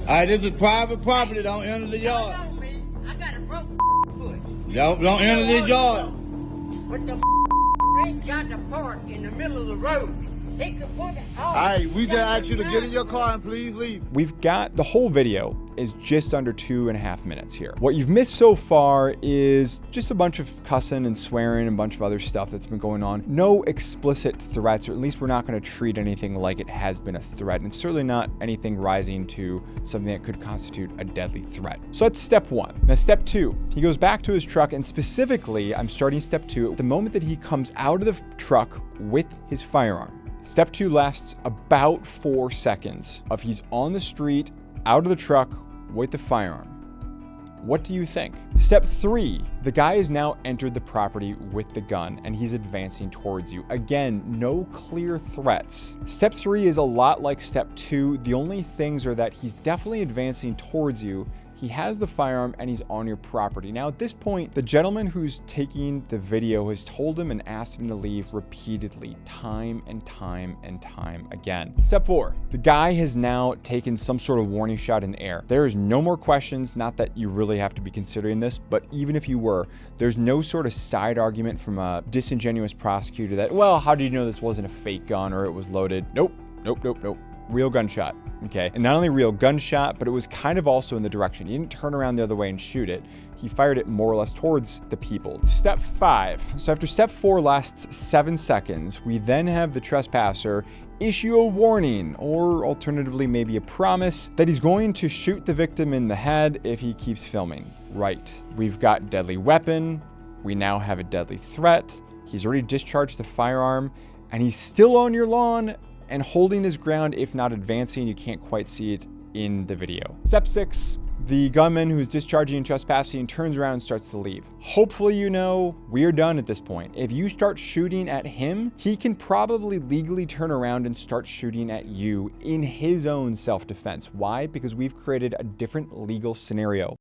All right, this is private property. Don't enter the yard. I got a broken foot. Don't enter this yard. But the ain't got to park in the middle of the road. He could put it All right, we just ask you to get in your car and please leave. We've got the whole video is just under 2.5 minutes here. What you've missed so far is just a bunch of cussing and swearing and a bunch of other stuff that's been going on. No explicit threats, or at least we're not going to treat anything like it has been a threat, and certainly not anything rising to something that could constitute a deadly threat. So that's step one. Now step two, he goes back to his truck, and specifically, I'm starting step two, the moment that he comes out of the truck with his firearm. Step two lasts about 4 seconds of he's on the street, out of the truck with the firearm. What do you think? Step three, the guy has now entered the property with the gun and he's advancing towards you. Again, no clear threats. Step three is a lot like step two. The only things are that he's definitely advancing towards you. He has the firearm and he's on your property. Now at this point, the gentleman who's taking the video has told him and asked him to leave repeatedly, time and time and time again. Step four, the guy has now taken some sort of warning shot in the air. There is no more questions, not that you really have to be considering this, but even if you were, there's no sort of side argument from a disingenuous prosecutor that, well, how did you know this wasn't a fake gun or it was loaded? Nope. Real gunshot, okay? And not only real gunshot, but it was kind of also in the direction. He didn't turn around the other way and shoot it. He fired it more or less towards the people. Step five. So after step four lasts 7 seconds, we then have the trespasser issue a warning, or alternatively maybe a promise, that he's going to shoot the victim in the head if he keeps filming. Right. We've got deadly weapon. We now have a deadly threat. He's already discharged the firearm, and he's still on your lawn and holding his ground, if not advancing. You can't quite see it in the video. Step six, the gunman who's discharging and trespassing turns around and starts to leave. Hopefully, you know, we're done at this point. If you start shooting at him, he can probably legally turn around and start shooting at you in his own self-defense. Why? Because we've created a different legal scenario.